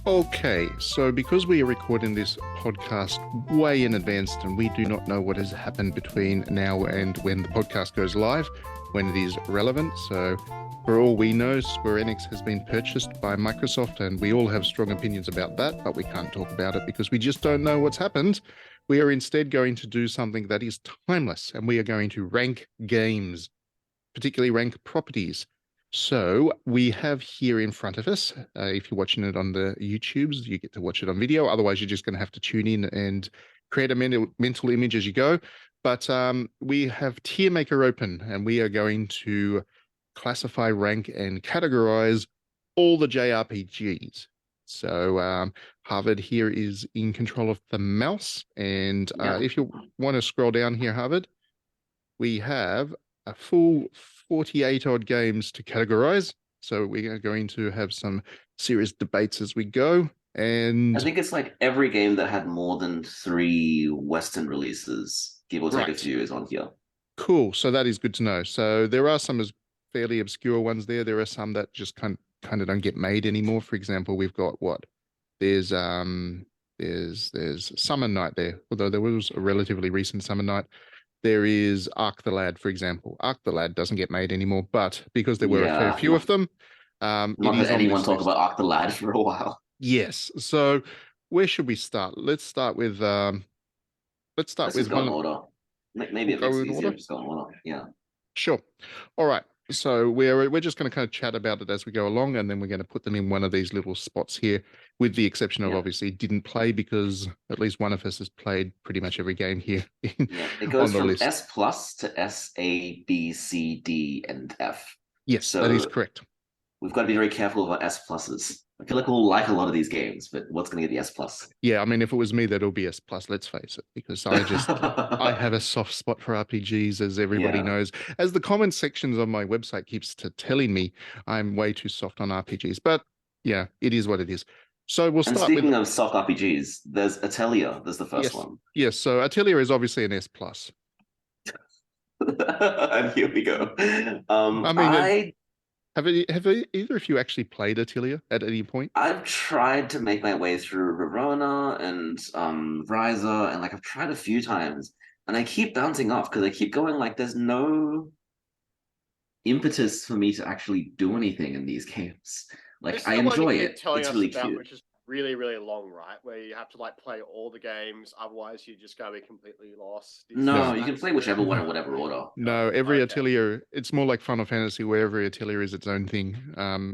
Okay, so because we are recording this podcast way in advance and we do not know what has happened between now and when the podcast goes live, when it is relevant. So, for all we know, Square Enix has been purchased by Microsoft, and we all have strong opinions about that, but we can't talk about it because we just don't know what's happened. We are instead going to do something that is timeless, and we are going to rank games, particularly rank properties. So we have here in front of us, if you're watching it on the YouTubes, you get to watch it on video. Otherwise, you're just going to have to tune in and create a mental image as you go. But we have Tier Maker open, and we are going to classify, rank, and categorize all the JRPGs. So Harvard here is in control of the mouse. And Yeah. if you want to scroll down here, Harvard, we have a full 48 odd games to categorize. So we are going to have some serious debates as we go. I And think it's like every game that had more than three Western releases, give or take a right, few, is on here. cool. So that is good to know. So there are some fairly obscure ones there. There are some that just kind of don't get made anymore. For example, we've got what? There's there's Summer Night there, although there was a relatively recent Summer Night. There is Ark the Lad, for example. Ark the Lad doesn't get made anymore, but because there were a fair Yeah, few of them, it not heard is on anyone this talk list. about Arc the Lad for a while. Yes. So where should we start? Let's start Let's just with go in one. order. Maybe We'll it go makes it in easier order. if just go in order. Yeah. Sure. All right. So we're just going to kind of chat about it as we go along, and then we're going to put them in one of these little spots here, with the exception of Yeah. obviously didn't play, because at least one of us has played pretty much every game here Yeah. It on goes the from list. S plus to S, A, B, C, D, and F. Yes, that is So correct. we've got to be very careful of our S pluses. I feel like we'll like a lot of these games, but what's going to get the S plus? Yeah, I mean, if it was me, that'll be S plus. Let's face it, because I have a soft spot for RPGs, as everybody Yeah. knows. As the comment sections on my website keeps telling me, I'm way too soft on RPGs. But yeah, it is what it is. So we'll And start with speaking of soft RPGs, there's Atelier. There's the first yes, one. yes. So Atelier is obviously an S plus. And here we go. I mean, I have either of you actually played Atelier at any point? I've tried to make my way through Verona and Riser, and like I've tried a few times, and I keep bouncing off because I keep going like there's no impetus for me to actually do anything in these games. This Like is I the one you enjoy keep it. telling It's us really about, cute. which is really, really long, right? Where you have to like play all the games, otherwise you just go be completely lost. No, No. you can play whichever one in whatever order. No, every Okay. Atelier, it's more like Final Fantasy, where every Atelier is its own thing.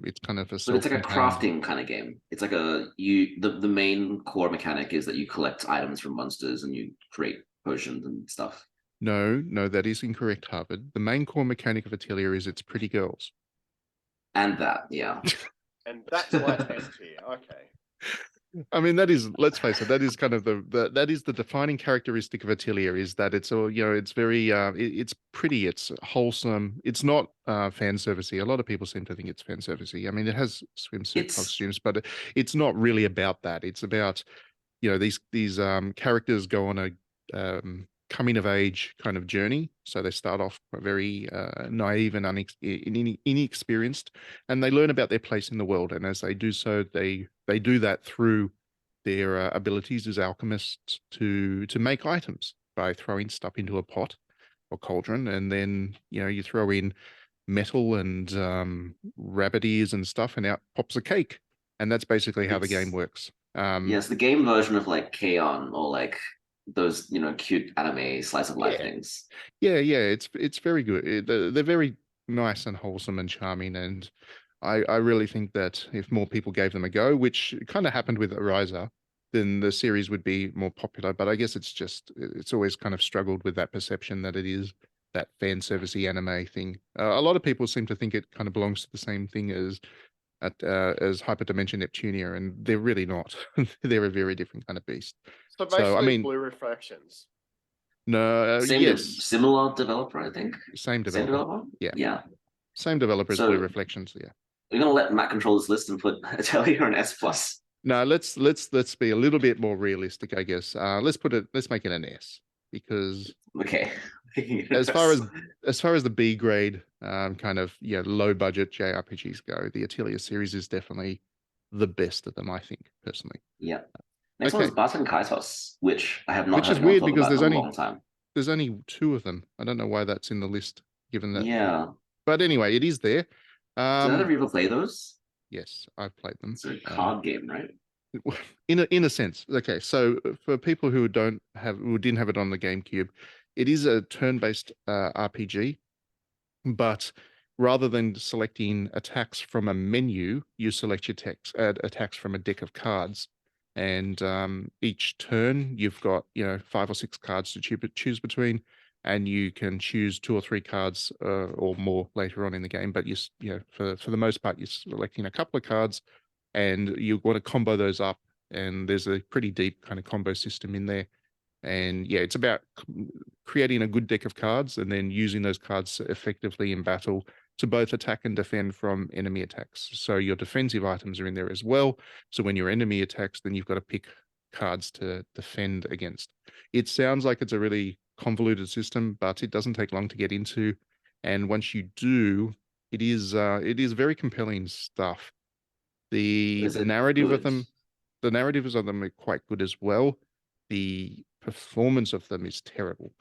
It's kind of a But it's like a self-contained. crafting kind of game. It's like the main core mechanic is that you collect items from monsters and you create potions and stuff. No, no, that is incorrect, Harvard. The main core mechanic of Atelier is its pretty girls. And that, yeah. And that's why it's S tier. Okay. I mean, let's face it, that is kind of that is the defining characteristic of Atelier, is that it's all, it's very, it's pretty, it's wholesome. It's not fan servicey. A lot of people seem to think it's fan servicey. I mean, it has swimsuit It's costumes, but it's not really about that. It's about, these characters go on a coming of age kind of journey. So they start off very naive and inexperienced, and they learn about their place in the world. And as they do so, they do that through their abilities as alchemists to make items by throwing stuff into a pot or cauldron, and then you throw in metal and rabbit ears and stuff, and out pops a cake. And that's basically how the game it's works. yes, the game version of like K-On! Or like those, cute anime slice of life Yeah, things. yeah. It's very good. They're very nice and wholesome and charming, and I really think that if more people gave them a go, which kind of happened with Ariza, then the series would be more popular. But I guess it's always kind of struggled with that perception that it is that fan servicey anime thing. A lot of people seem to think it kind of belongs to the same thing as Hyperdimension Neptunia, and they're really not. They're a very different kind of beast. So So I basically mean, blue reflections. no, yes, Similar developer, I think. same Same developer. developer? Yeah, Yeah. same developer as Blue So Reflections. Yeah. we're gonna let Matt control this list and put Atelier and S plus. No, let's be a little bit more realistic, I guess. Let's make it an S, because Okay. as far as the B grade kind of low budget JRPGs go, the Atelier series is definitely the best of them, I think, personally. Yeah. Next one Okay, is Baten Kaitos, which I have not which heard is anyone weird talk because about in a long time. there's only two of them. I don't know why that's in the list, given that. Yeah. But anyway, it is there. Did either of you ever play those? Yes, I've played them. It's a card game, right? In a sense. Okay, so for people who didn't have it on the GameCube, it is a turn-based RPG, but rather than selecting attacks from a menu, you select your attacks from a deck of cards. And each turn, you've got 5 or 6 cards to choose between, and you can choose 2 or 3 cards or more later on in the game. But for the most part, you're selecting a couple of cards, and you want to combo those up. And there's a pretty deep kind of combo system in there. And yeah, it's about creating a good deck of cards and then using those cards effectively in battle to both attack and defend from enemy attacks. So your defensive items are in there as well. So when your enemy attacks, then you've got to pick cards to defend against. It sounds like it's a really convoluted system, but it doesn't take long to get into. And once you do, it is very compelling stuff. The narrative of them, the narratives of them are quite good as well. The performance of them is terrible.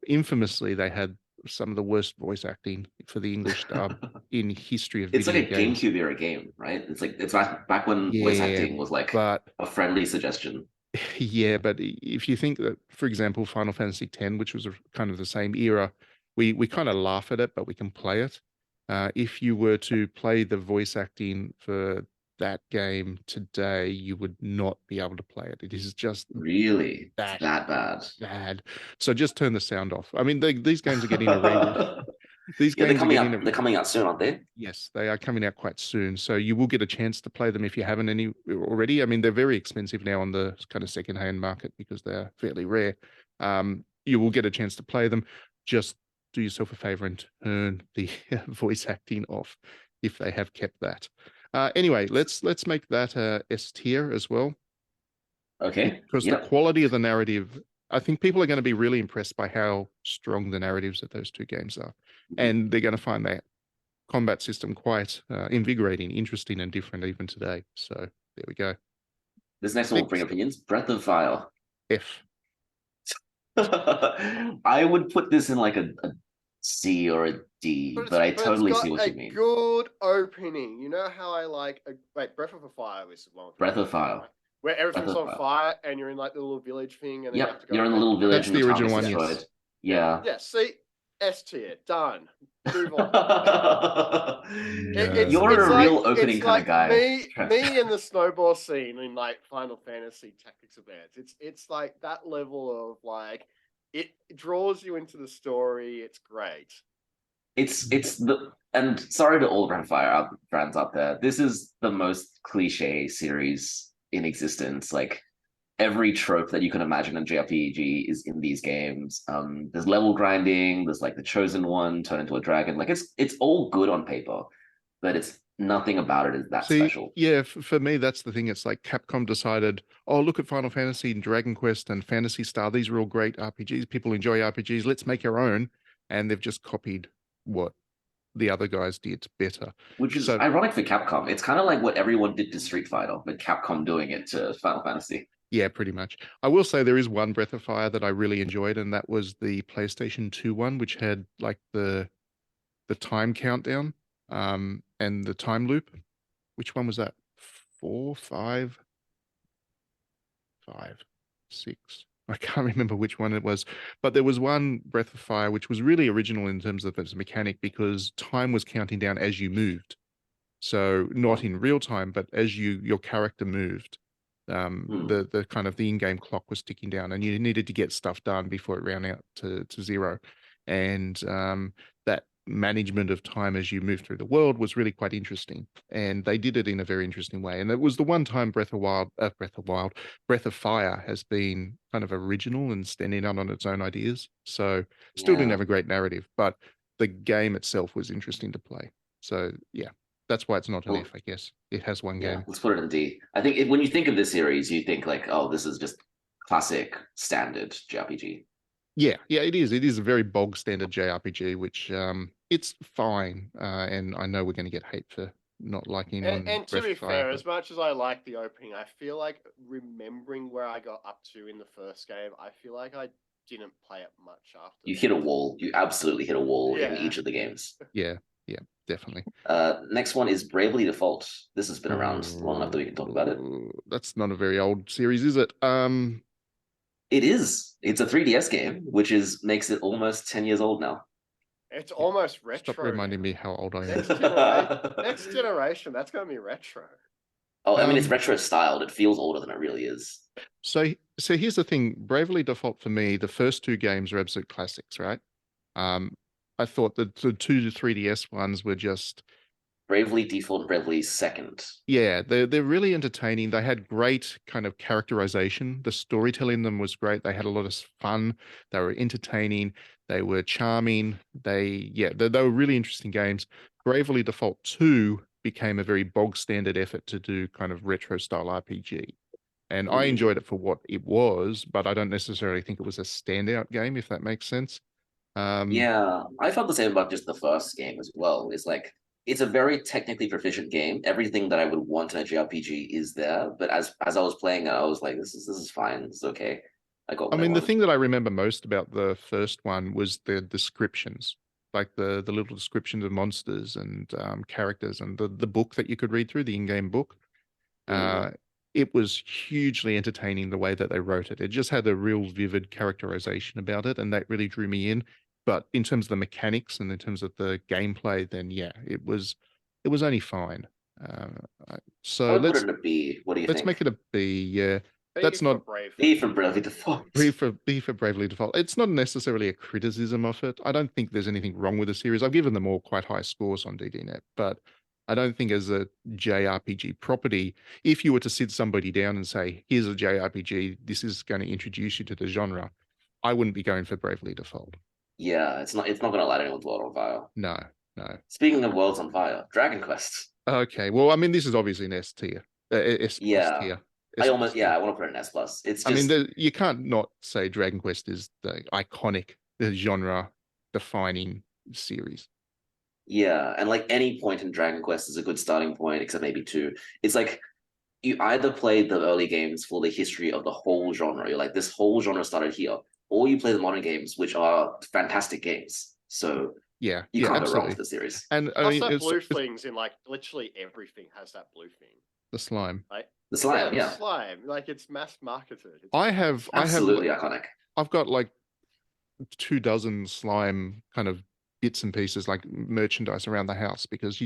Infamously they had some of the worst voice acting for the English dub in history of It's video like a games. GameCube era game, right? It's back when voice acting was like a friendly suggestion. Yeah, but if you think that, for example, Final Fantasy X, which was kind of the same era, we kind of laugh at it, but we can play it. If you were to play the voice acting for that game today, you would not be able to play it. It is just really that bad. So just turn the sound off. I mean, these games are getting a re. These games are getting they're coming out soon, aren't they? Yes, they are coming out quite soon. So you will get a chance to play them if you haven't any already. I mean, they're very expensive now on the kind of secondhand market because they're fairly rare. You will get a chance to play them. Just do yourself a favor and turn the voice acting off if they have kept that. Anyway, let's make that a S tier as well. Okay. Because the quality of the narrative, I think people are going to be really impressed by how strong the narratives of those two games are. And they're going to find that combat system quite invigorating, interesting, and different even today. So there we go. This next one will bring opinions. Breath of Fire. F. I would put this in like a C or a D, but I totally see what you mean. Good opening. You know how I like Breath of Fire is one. Breath of Fire. Right? Where everything's on fire and you're in like the little village thing, and then you have to go. You're in the little village. That's the original one. Yes. Yeah. Yeah. See, S tier, done. Move on. You're a real opening kind of guy. Me and the snowball scene in like Final Fantasy Tactics Advance. It's like that level of like it draws you into the story. It's great. And sorry to all Breath of Fire fans out there. This is the most cliche series in existence. Like every trope that you can imagine in JRPG is in these games. There's level grinding, there's like the chosen one turn into a dragon. Like it's all good on paper, but it's nothing about it is that special. Yeah, for me, that's the thing. It's like Capcom decided, oh, look at Final Fantasy and Dragon Quest and Phantasy Star. These are all great RPGs. People enjoy RPGs. Let's make our own. And they've just copied what the other guys did better. Which is ironic for Capcom. It's kind of like what everyone did to Street Fighter, but Capcom doing it to Final Fantasy. Yeah, pretty much. I will say there is one Breath of Fire that I really enjoyed, and that was the PlayStation 2 one, which had like the time countdown and the time loop. Which one was that? 4, 5, 6. I can't remember which one it was, but there was one Breath of Fire which was really original in terms of its mechanic because time was counting down as you moved. So not in real time, but as your character moved. The kind of the in-game clock was ticking down and you needed to get stuff done before it ran out to 0. And that management of time as you move through the world was really quite interesting. And they did it in a very interesting way. And it was the one time Breath of Fire has been kind of original and standing out on its own ideas. So still didn't have a great narrative, but the game itself was interesting to play. So yeah. That's why it's not an F, I guess. It has one game. Let's put it in D. I think when you think of this series, you think like, oh, this is just classic standard JRPG. Yeah, it is. It is a very bog standard JRPG, which it's fine. And I know we're going to get hate for not liking And to Breath be of Fire. fair, as much as I like the opening, I feel like remembering where I got up to in the first game, I feel like I didn't play it much after You that. hit a wall. You absolutely hit a wall in Yeah. each of the games. Yeah, definitely. Next one is Bravely Default. This has been around long enough that we can talk about it. That's not a very old series, is it? It is. It's a 3DS game, which makes it almost 10 years old now. It's almost retro. Stop reminding now. me how old I am. Next generation, that's going to be retro. Oh, I mean, it's retro styled. It feels older than it really is. So here's the thing. Bravely Default for me, the first two games are absolute classics, right? I thought the two to 3DS ones were just Bravely Default and Bravely Second. yeah, they're really entertaining. They had great kind of characterization. The storytelling in them was great. They had a lot of fun. They were entertaining. They were charming. They were really interesting games. Bravely Default 2 became a very bog standard effort to do kind of retro style RPG. And I enjoyed it for what it was, but I don't necessarily think it was a standout game, if that makes sense. Yeah, I felt the same about just the first game as well. It's like it's a very technically proficient game. Everything that I would want in a JRPG is there. But as I was playing it, I was like, this is fine. It's okay. I got what I mean, the want. thing that I remember most about the first one was the descriptions, like the little descriptions of monsters and characters, and the book that you could read through, the in-game book. It was hugely entertaining the way that they wrote it. It just had a real vivid characterization about it, and that really drew me in. But in terms of the mechanics and in terms of the gameplay, then yeah, it was only fine. So I would put it in a B. What do you let's think? make it a B. Yeah, B that's for not brave. B for Bravely Default. B for Bravely Default. It's not necessarily a criticism of it. I don't think there's anything wrong with the series. I've given them all quite high scores on DDNet, but I don't think as a JRPG property, if you were to sit somebody down and say, here's a JRPG, this is going to introduce you to the genre, I wouldn't be going for Bravely Default. Yeah, it's not gonna light anyone's world on fire. No. Speaking of worlds on fire, Dragon Quest. Okay, well, I mean, this is obviously an S tier. S plus tier. I want to put it in S plus. It's just, I mean, you can't not say Dragon Quest is the iconic, the genre defining series. yeah, and like any point in Dragon Quest is a good starting point, except maybe two. It's like you either played the early games for the history of the whole genre. You're like, this whole genre started here, or you play the modern games, which are fantastic games. So you can't absolutely go wrong with the series. And I Plus mean, that blue thing's in like literally everything has that blue thing. The slime. Like the slime, the slime. Like it's mass marketed. It's absolutely iconic. I've got like 24 slime kind of bits and pieces like merchandise around the house because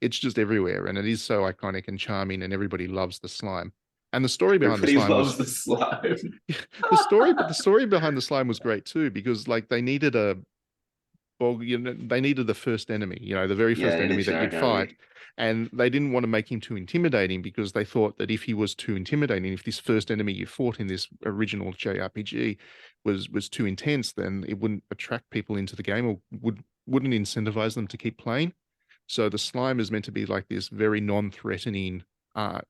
it's just everywhere and it is so iconic and charming and everybody loves the slime. And the story behind the slime loves the slime. the story behind the slime was great too because like they needed they needed the first enemy, the very first enemy that you'd fight. And they didn't want to make him too intimidating because they thought that if he was too intimidating, if this first enemy you fought in this original JRPG was too intense, then it wouldn't attract people into the game or wouldn't incentivize them to keep playing. So the slime is meant to be like this very non-threatening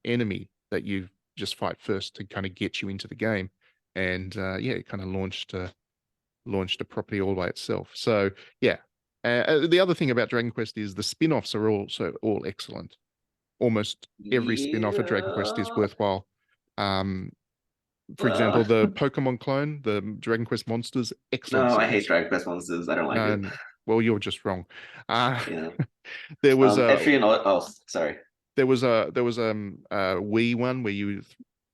enemy that you just fight first to kind of get you into the game. And it kind of launched a property all by itself. So yeah. The other thing about Dragon Quest is the spin-offs are also all excellent. Almost every spin-off of Dragon Quest is worthwhile. For example, the Pokemon clone, the Dragon Quest Monsters, excellent. No, I hate Dragon Quest Monsters. I don't like it. Well, you're just wrong. Yeah. There was sorry. There was a Wii one where you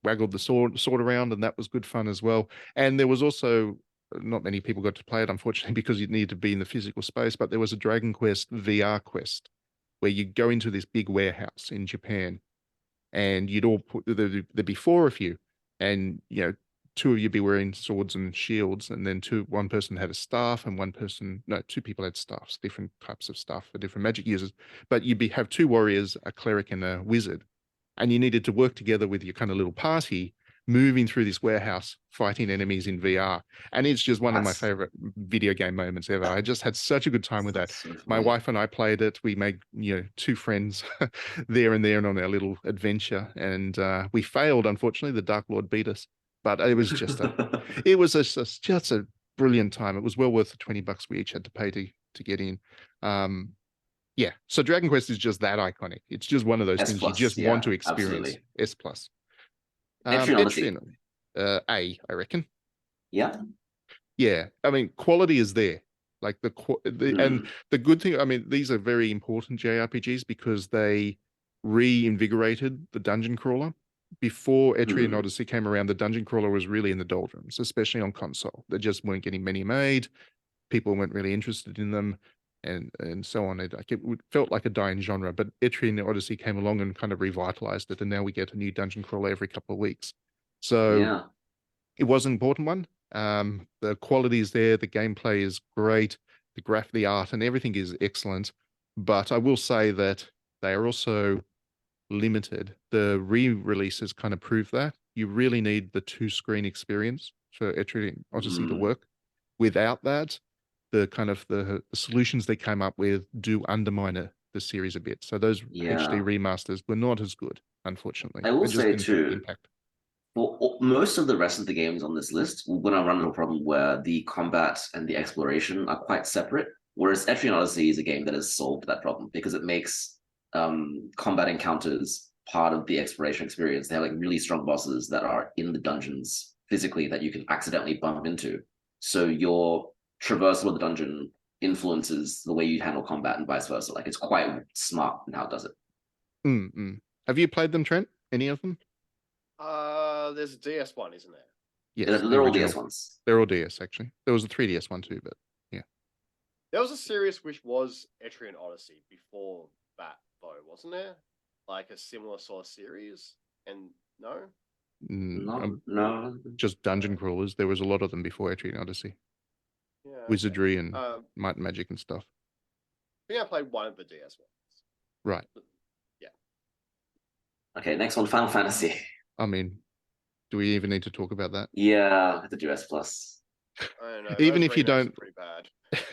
waggled the sword around, and that was good fun as well. And there was also not many people got to play it, unfortunately, because you need to be in the physical space. But there was a Dragon Quest VR quest where you go into this big warehouse in Japan, and you'd all there'd be four of you, and two of you be wearing swords and shields, and then one person had a staff, and two people had staffs, different types of staff for different magic users. But you'd have two warriors, a cleric, and a wizard, and you needed to work together with your kind of little party, moving through this warehouse, fighting enemies in VR. And it's just one of my favorite video game moments ever. I just had such a good time with that. So my wife and I played it. We made, two friends there and on our little adventure. And we failed, unfortunately. The Dark Lord beat us. But it was just just a brilliant time. It was well worth the $20 we each had to pay to get in. Yeah. So Dragon Quest is just that iconic. It's just one of those S things you plus, just want yeah, to experience. absolutely. S plus. Etrian Odyssey. Etrian, A, I reckon. Yeah. Yeah. I mean, quality is there. Like and Hmm. the good thing, I mean, these are very important JRPGs because they reinvigorated the dungeon crawler. Before Etrian Hmm. Odyssey came around, the dungeon crawler was really in the doldrums, especially on console. There just weren't getting many made. People weren't really interested in them, and so on. It felt like a dying genre, but Etrian Odyssey came along and kind of revitalized it, and now we get a new dungeon crawler every couple of weeks. So Yeah. it was an important one. The quality is there, the gameplay is great, the art, and everything is excellent. But I will say that they are also limited. The re-releases kind of prove that. You really need the two-screen experience for Etrian Odyssey to Hmm. work. Without that, the kind of the solutions they came up with do undermine the series a bit. So those HD Yeah. remasters were not as good, unfortunately. I They will just say didn't have the too, impact. for most of the rest of the games on this list, we're gonna run into a problem where the combat and the exploration are quite separate. Whereas Etrian Odyssey is a game that has solved that problem because it makes combat encounters part of the exploration experience. They have like really strong bosses that are in the dungeons physically that you can accidentally bump into. So your traversal of the dungeon influences the way you handle combat and vice versa. Like it's quite smart in how it does it. Mm-mm. Have you played them, Trent? Any of them? There's a DS one, isn't there? They're, Yes, the they're all DS original. ones. They're all DS, actually. There was a 3DS one too, but yeah. There was a series which was Etrian Odyssey before that, though, wasn't there? Like a similar sort of series. And no, No, no. Just dungeon crawlers. There was a lot of them before Etrian Odyssey. yeah, okay. Wizardry and Um, might and magic and stuff. I think I played one of the DS ones. Right. Yeah. Okay, next one, Final Fantasy. I mean, do we even need to talk about that? Yeah, the DS Plus. I don't know. Even Those if you remakes don't, are pretty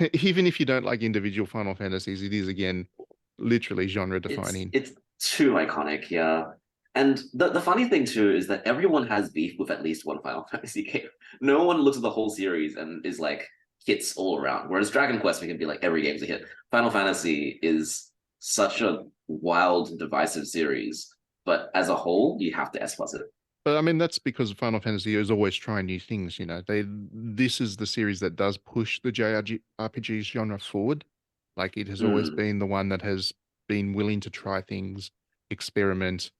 bad. even if you don't like individual Final Fantasies, it is again literally genre It's defining. it's too iconic, yeah. And the funny thing too is that everyone has beef with at least one Final Fantasy game. No one looks at the whole series and is like hits all around. Whereas Dragon Quest, we can be like every game's a hit. Final Fantasy is such a wild, divisive series, but as a whole, you have to S plus it. But I mean, that's because Final Fantasy is always trying new things. You know, this is the series that does push the JRPG genre forward. Like it has always Hmm. been the one that has been willing to try things, experiment,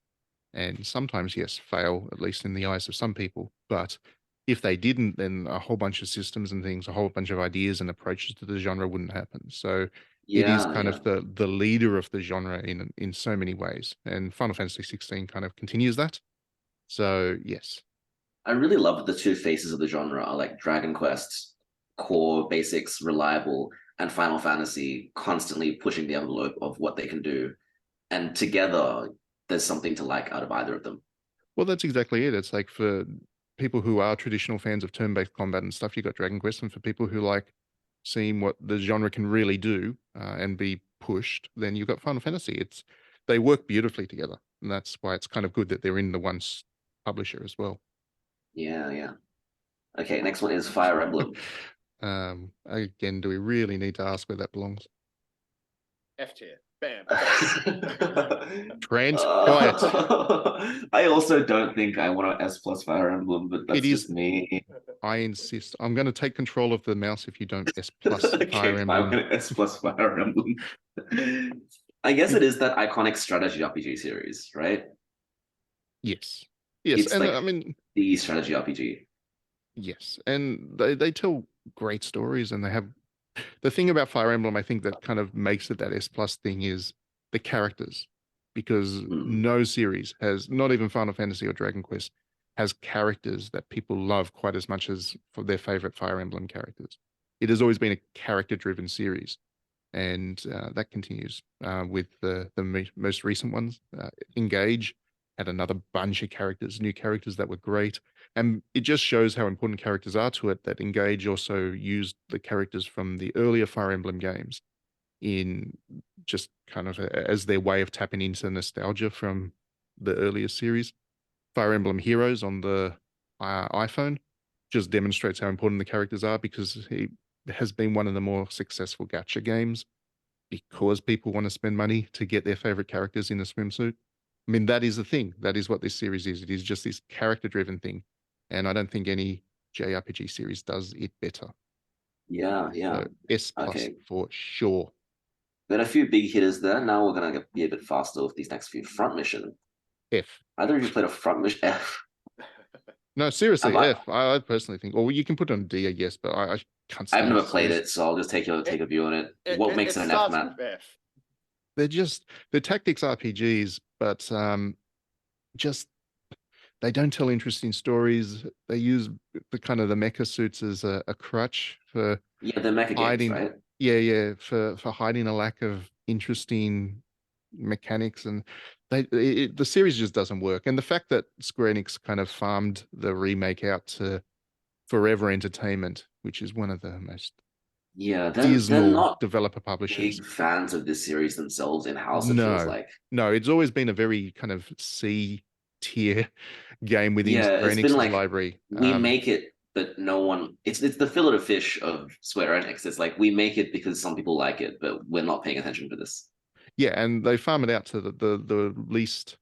and sometimes, yes, fail, at least in the eyes of some people. But if they didn't, then a whole bunch of systems and things, a whole bunch of ideas and approaches to the genre wouldn't happen. So it is Yeah, kind yeah. of the leader of the genre in so many ways. And Final Fantasy 16 kind of continues that. So yes. I really love that the two faces of the genre are like Dragon Quest, core basics, reliable, and Final Fantasy constantly pushing the envelope of what they can do. And together, there's something to like out of either of them. Well, that's exactly it. It's like for people who are traditional fans of turn-based combat and stuff, you got Dragon Quest, and for people who like seeing what the genre can really do and be pushed, then you've got Final Fantasy. They work beautifully together, and that's why it's kind of good that they're in the one publisher as well. Yeah, yeah. Okay, next one is Fire Emblem. Again, do we really need to ask where that belongs? F tier. Bam. Trent, quiet. I also don't think I want to S plus Fire Emblem, but that's It is. just me. I insist. I'm going to take control of the mouse if you don't S plus Fire Okay, I'm Emblem. gonna S plus Fire Emblem. I guess it is that iconic strategy RPG series, right? Yes. Yes. It's And like I mean, the strategy RPG. yes. And they tell great stories and they have the thing about Fire Emblem, I think that kind of makes it that S plus thing is the characters. Because Hmm. no series has, not even Final Fantasy or Dragon Quest, has characters that people love quite as much as for their favorite Fire Emblem characters. It has always been a character-driven series, and that continues with the most recent ones. Engage had another bunch of characters, new characters that were great, and it just shows how important characters are to it. That Engage also used the characters from the earlier Fire Emblem games in just kind of as their way of tapping into nostalgia from the earlier series. Fire Emblem Heroes on the iPhone just demonstrates how important the characters are because he has been one of the more successful gacha games because people want to spend money to get their favorite characters in a swimsuit. I mean, that is the thing. That is what this series is. It is just this character-driven thing, and I don't think any JRPG series does it better. Yeah, yeah. So S+ Okay. for sure. Got a few big hitters there. Now we're gonna be a bit faster with these next few. Front mission. F. Either of you played a front mission? F. No, seriously, Have I- F. I personally think, or you can put it on D, I guess, but I can't I've stand never this played series. it, so I'll just take a view on it. What makes it an F, starts Matt? with F. They're tactics RPGs, but just they don't tell interesting stories. They use the kind of the mecha suits as a crutch for Yeah, the mecha games, hiding. right? Yeah, for hiding a lack of interesting mechanics, and the series just doesn't work. And the fact that Square Enix kind of farmed the remake out to Forever Entertainment, which is one of the most Yeah, they're dismal not developer publishers. big fans of this series themselves in house. It feels No, like. no, it's always been a very kind of C tier game within Yeah, Square it's been Enix's like library. we make it, but no one. It's the fillet of fish of Square Enix. It's like we make it because some people like it, but we're not paying attention to this. Yeah, and they farm it out to the least,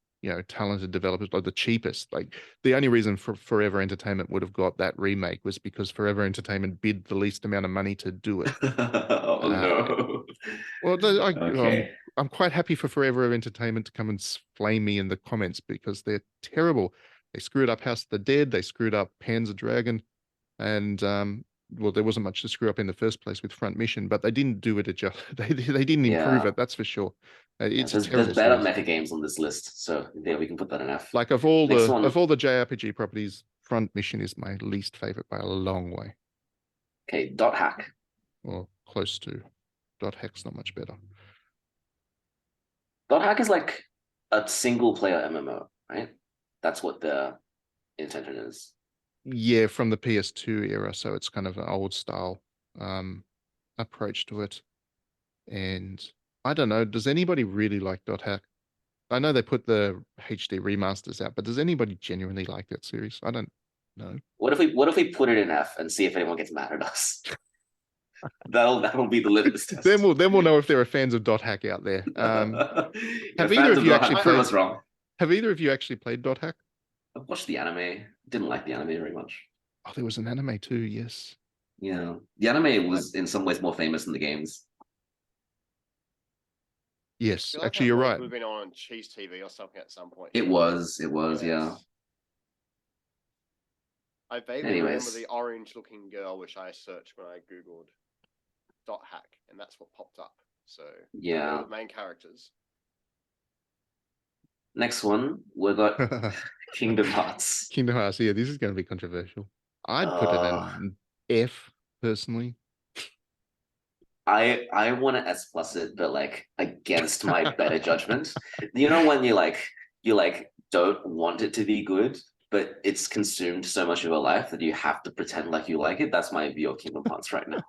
talented developers, like the cheapest. Like the only reason for Forever Entertainment would have got that remake was because Forever Entertainment bid the least amount of money to do it. Oh no. Well, Okay. I'm quite happy for Forever Entertainment to come and flame me in the comments because they're terrible. They screwed up House of the Dead. They screwed up Panzer Dragon, and well, there wasn't much to screw up in the first place with Front Mission, but they didn't do it they didn't improve Yeah. it. That's for sure. Yeah, It's a there's terrible better series. mecha games on this list, so yeah, we can put that in F. Like of all Next the one. JRPG properties, Front Mission is my least favorite by a long way, Okay, Dot Hack. or close to. Dot Hack's not much better. Dot Hack is like a single player MMO, right? That's what the intention is. Yeah, from the PS2 era, so it's kind of an old style approach to it. And I don't know, does anybody really like Dot Hack? I know they put the HD remasters out, but does anybody genuinely like that series? I don't know. What if we put it in F and see if anyone gets mad at us? That'll be the litmus test. Then we'll know if there are fans of Dot Hack out there. Have either fans of you Dot actually Hack, prove played? us wrong. Have either of you actually played Dot Hack? I've watched the anime. Didn't like the anime very much. Oh, there was an anime too. Yes. Yeah, the anime was in some ways more famous than the games. Yes, I feel like actually, that you're might right. have been on Cheese TV or something at some point. It was, yeah. I vaguely Anyways. remember the orange-looking girl, which I searched when I googled Dot Hack, and that's what popped up. So Yeah. the main characters. Next one, we got Kingdom Hearts. Kingdom Hearts. Yeah, this is going to be controversial. I'd put it in F personally. I want to S plus it, but like against my better judgment. You know when you don't want it to be good, but it's consumed so much of your life that you have to pretend like you like it. That's my view of Kingdom Hearts right now.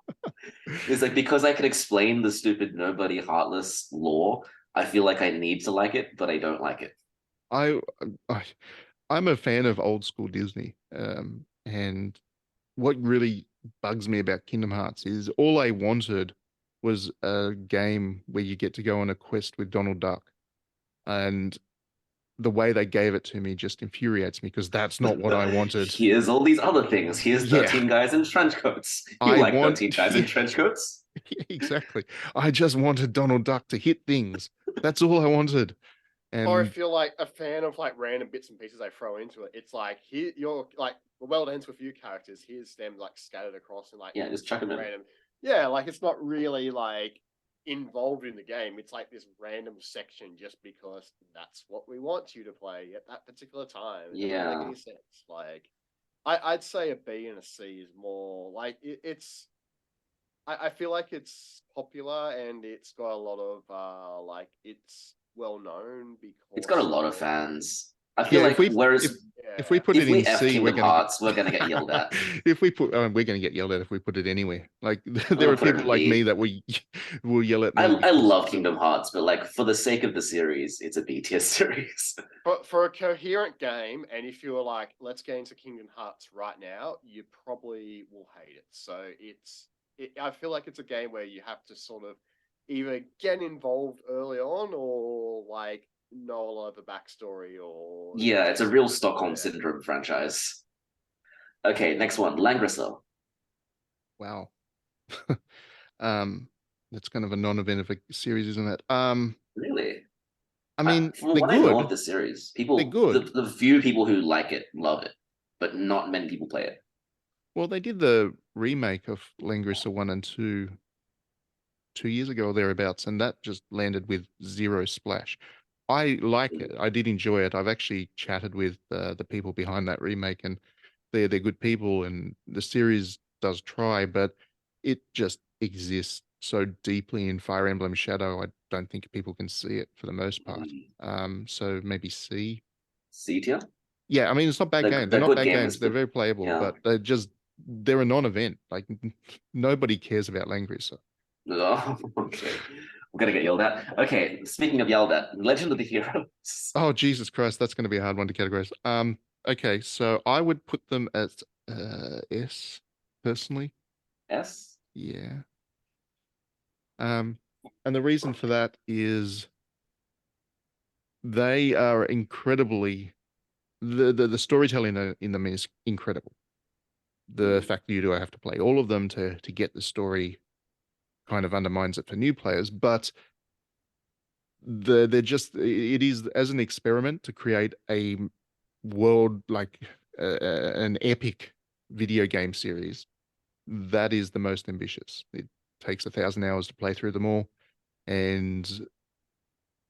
It's like because I can explain the stupid nobody heartless lore, I feel like I need to like it, but I don't like it. I'm a fan of old school Disney, and what really bugs me about Kingdom Hearts is all I wanted was a game where you get to go on a quest with Donald Duck, and the way they gave it to me just infuriates me because that's not what I wanted. Here's all these other things. Here's 13 guys in trench coats. You like 13 guys in trench coats? Exactly. I just wanted Donald Duck to hit things. That's all I wanted. And Or if you're like a fan of like random bits and pieces they throw into it, it's like here you're like the world ends with a few characters. Here's them like scattered across and like just chuck them in. random. Yeah, like it's not really like involved in the game. It's like this random section just because that's what we want you to play at that particular time. It doesn't make any sense. Like I'd say a B and a C is more like it's. I feel like it's popular and it's got a lot of like it's well known because it's got a lot of fans. I feel like if we put it in C, we're gonna get yelled at. If we put, we're gonna get yelled at if we put it anywhere. Like there are people like me that will yell at me. I love Kingdom Hearts, but like for the sake of the series, it's a B tier series. But for a coherent game, and if you were like, let's get into Kingdom Hearts right now, you probably will hate it. So I feel like it's a game where you have to sort of, either get involved early on or like know a lot of the backstory or Yeah, it's a real Stockholm Yeah. Syndrome franchise. Okay, next one, Langrisser. Wow. That's kind of a non-event of a series, isn't it? Really? I mean, From they're what I know of good. the series, They're people, good. the few people who like it love it, but not many people play it. Well, they did the remake of Langrisser 1 and 2 2 years ago or thereabouts, and that just landed with zero splash. I like it. I did enjoy it. I've actually chatted with the people behind that remake, and they're good people, and the series does try, but it just exists so deeply in Fire Emblem Shadow. I don't think people can see it for the most part. So maybe C. C tier? Yeah, I mean it's not bad They're, game. They're they're not good bad games, games. They're but very playable, yeah. but they're a non-event. Like nobody cares about Langrisser. Oh, okay. I'm gonna get yelled at. Okay, speaking of yelled at, Legend of the Heroes. Oh, Jesus Christ, that's going to be a hard one to categorize. Okay, so I would put them at S personally. S? Yeah. And the reason for that is they are incredibly the storytelling in them is incredible. The fact that you do have to play all of them to get the story kind of undermines it for new players, but they're just it is as an experiment to create a world like an epic video game series that is the most ambitious. It takes 1,000 hours to play through them all, and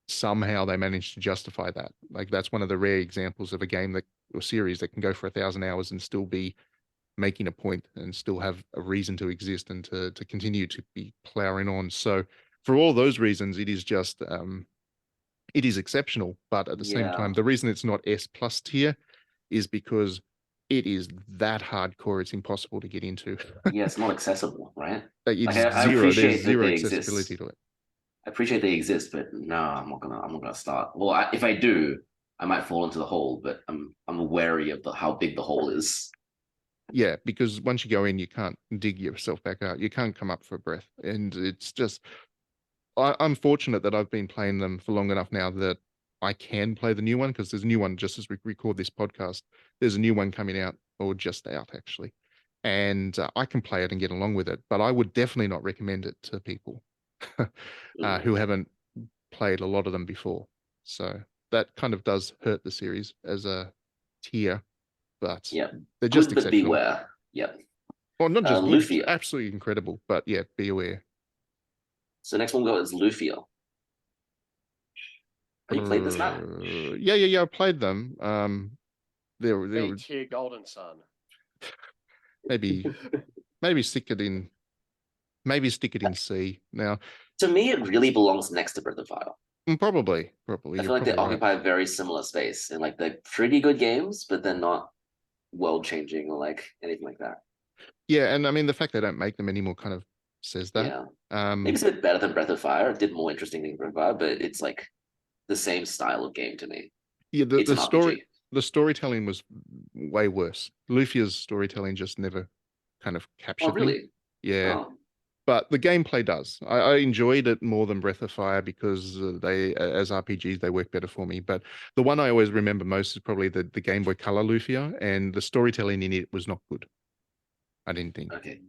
somehow they managed to justify that. Like that's one of the rare examples of a game that or series that can go for 1,000 hours and still be making a point and still have a reason to exist and to continue to be plowing on. So for all those reasons, it is just it is exceptional. But at the same Yeah. time, the reason it's not S plus tier is because it is that hardcore. It's impossible to get into. Yeah, it's not accessible, right? It's Like I zero. There's appreciate that zero they accessibility exist. to it. I appreciate they exist, but no, I'm not gonna start. Well, if I do, I might fall into the hole, but I'm wary of how big the hole is. Yeah, because once you go in, you can't dig yourself back out. You can't come up for a breath. And it's just, I'm fortunate that I've been playing them for long enough now that I can play the new one because there's a new one just as we record this podcast. There's a new one coming out or just out actually. And I can play it and get along with it. But I would definitely not recommend it to people who haven't played a lot of them before. So that kind of does hurt the series as a tier, but Yeah, they're just good, but exceptional. beware. Yep. Well, not just good, Lufia. absolutely incredible, but yeah, be aware. So next one we'll go is Lufia. Have you played this map? Yeah. I played them. They were B tier Golden Sun. maybe stick it in. Maybe stick it in C. Now, To me, it really belongs next to Breath of Fire. probably. I You're feel like they probably right. occupy a very similar space, and like they're pretty good games, but they're not world changing or like anything like that. Yeah, and I mean the fact they don't make them anymore kind of says that. Yeah, maybe it's a bit better than Breath of Fire. It did more interesting than Breath of Fire, but it's like the same style of game to me. Yeah, It's an RPG. the storytelling was way worse. Lufia's storytelling just never kind of Oh, captured me. really? Yeah. Oh, But the gameplay does. I enjoyed it more than Breath of Fire because they, as RPGs, they work better for me. But the one I always remember most is probably the Game Boy Color Lufia, and the storytelling in it was not good. I didn't think. okay.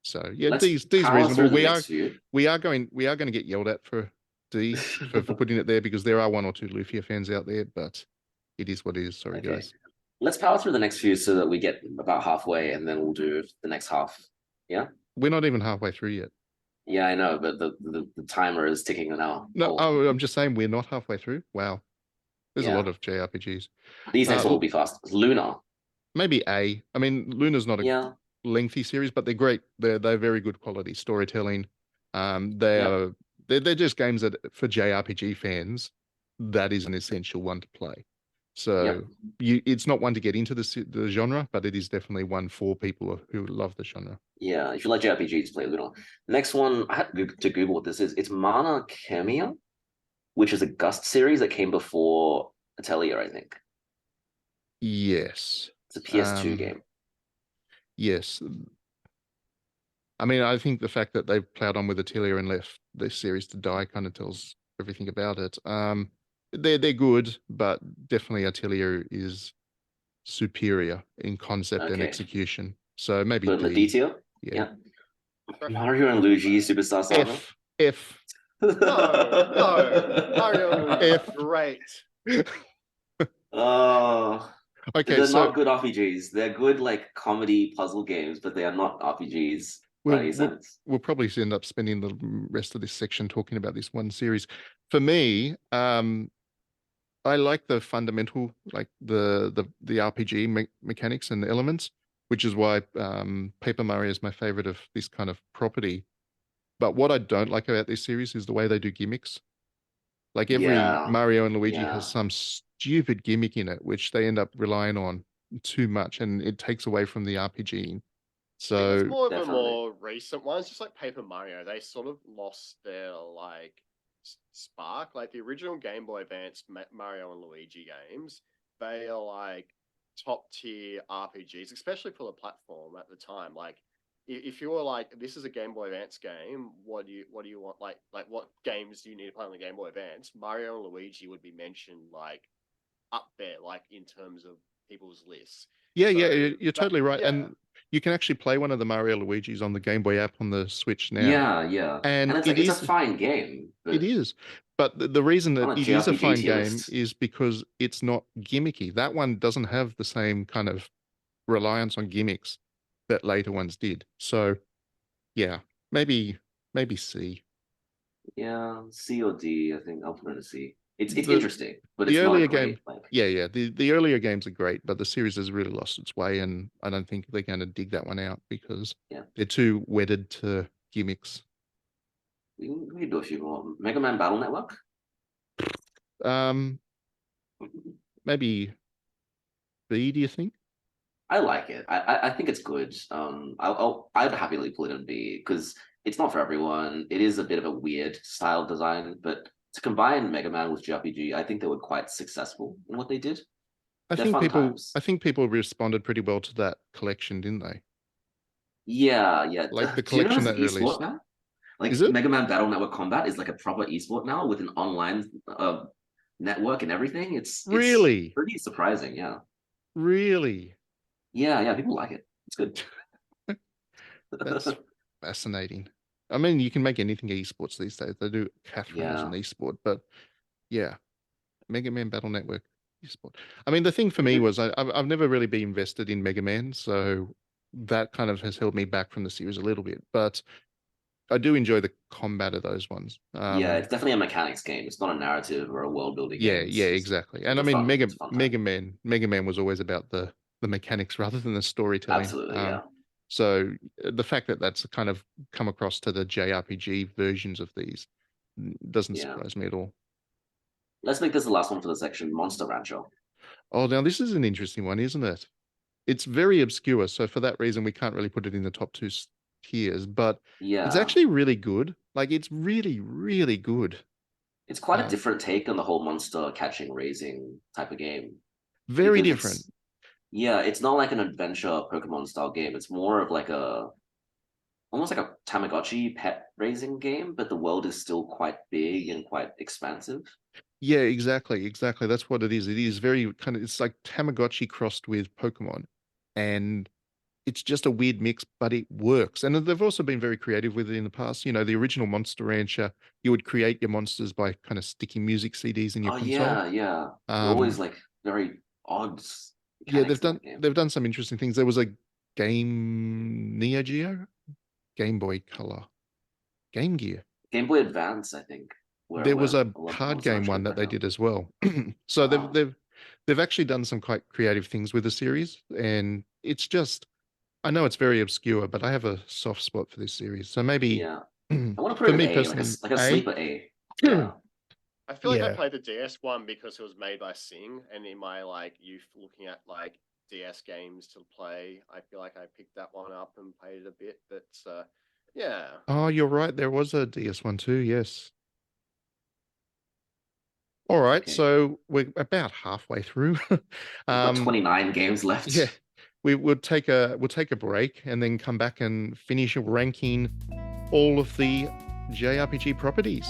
So yeah, Let's D's power reasonable. through the next few. We are going to get yelled at for D for putting it there because there are one or two Lufia fans out there, but it is what it is. Sorry, Okay. guys. Let's power through the next few so that we get about halfway, and then we'll do the next half. Yeah. We're not even halfway through yet. Yeah, I know, but the timer is ticking now. No, I'm just saying we're not halfway through. Wow. There's a Yeah. lot of JRPGs. These next one will be fast. Luna. Maybe A. I mean, Luna's not a lengthy series, but they're great. They're very good quality storytelling. They're just games that for JRPG fans, that is an essential one to play. So it's not one to get into the genre, but it is definitely one for people who love the genre. Yeah, if you like JRPGs, play Luna. Next one, I had to Google what this is. It's Mana Khemia, which is a Gust series that came before Atelier, I think. Yes. It's a PS2 game. Yes. I mean, I think the fact that they've plowed on with Atelier and left this series to die kind of tells everything about it. They're good, but definitely Atelier is superior in concept and Okay. execution. So maybe Put in the D. detail. Yeah. Mario and Luigi Superstar Saga. F. No, Mario and Luigi are F. great. Oh, Okay, they're so not good RPGs. They're good like comedy puzzle games, but they are not RPGs by we'll any we'll sense. we'll probably end up spending the rest of this section talking about this one series. For me, I like the fundamental, like the RPG mechanics and the elements, which is why Paper Mario is my favorite of this kind of property. But what I don't like about this series is the way they do gimmicks. Like every Yeah, Mario and Luigi has yeah. some stupid gimmick in it, which they end up relying on too much, and it takes away from the RPG. I think that's So more of a Definitely. more recent ones, just like Paper Mario. They sort of lost their like spark. Like the original Game Boy Advance Mario and Luigi games, they are like top tier RPGs, especially for the platform at the time. Like if you were like, this is a Game Boy Advance game, what do you want? Like what games do you need to play on the Game Boy Advance? Mario and Luigi would be mentioned like up there, like in terms of people's lists. yeah, So you're that, totally right. yeah. And you can actually play one of the Mario Luigi's on the Game Boy app on the Switch now. Yeah, yeah. And And it's like it's a fine game, it but is. But the reason on that a it is a JRPG fine tier game list. is because it's not gimmicky. That one doesn't have the same kind of reliance on gimmicks that later ones did. So yeah, maybe C. Yeah, C or D, I think I'll put it a C. It's The interesting, but the it's not a earlier game, great like yeah. The earlier games are great, but the series has really lost its way, and I don't think they're going to dig that one out because yeah. they're too wedded to gimmicks. We can do a few more. Mega Man Battle Network. Um, maybe B, do you think? I like it. I think it's good. I'd happily put it in B because it's not for everyone. It is a bit of a weird style design, but to combine Mega Man with JRPG, I think they were quite successful in what they did. They're fun I times. think people responded pretty well to that collection, didn't they? Yeah, yeah. Like the Do you know collection it's that an esport released. now? Is Like it? Mega Man Battle Network Combat is like a proper esport now with an online network and everything. It's Really? pretty surprising. Yeah, Really? yeah, yeah. People like it. It's good. That's fascinating. I mean, you can make anything esports these days. They do Catherine as an Yeah. esport, but yeah, Mega Man Battle Network esport. I mean, the thing for me was I've never really been invested in Mega Man, so that kind of has held me back from the series a little bit. But I do enjoy the combat of those ones. Yeah, it's definitely a mechanics game. It's not a narrative or a world building Yeah, game. yeah, exactly. And I mean, It's a fun time. Mega Man was always about the mechanics rather than the storytelling. Absolutely, yeah. So the fact that that's kind of come across to the JRPG versions of these doesn't Yeah. surprise me at all. Let's make this the last one for the section, Monster Rancher. Oh, now this is an interesting one, isn't it? It's very obscure, so for that reason, we can't really put it in the top two tiers. But it's Yeah. actually really good. Like it's really, really good. It's quite a different take on the whole monster catching, raising type of game. Very Because different. it's not like an adventure Pokemon style game. It's more of like almost like a Tamagotchi pet raising game, but the world is still quite big and quite expansive. Yeah, exactly, exactly. That's what it is. It is very kind of, it's like Tamagotchi crossed with Pokemon. And it's just a weird mix, but it works. And they've also been very creative with it in the past. You know, the original Monster Rancher, you would create your monsters by kind of sticking music CDs in your Oh console. yeah, yeah. They're always like very odd Yeah, mechanics in that game. they've done some interesting things. There was a game Neo Geo, Game Boy Color, Game Gear. Game Boy Advance, I think, There was a a lot of card Monster game Rancher one games that right they now. did as well. So Wow. they've actually done some quite creative things with the series, and it's just I know it's very obscure, but I have a soft spot for this series. So maybe Yeah. I want to put for it in me A, personally, like a A. sleeper A. Yeah. I feel like I Yeah. played the DS one because it was made by Sing, and in my like youth looking at like DS games to play, I feel like I picked that one up and played it a bit. But yeah, Oh, you're right. There was a DS one too. Yes. All right. Okay. So we're about halfway through. We've got Um, 29 games yeah. left. we'll take a break and then come back and finish ranking all of the JRPG properties.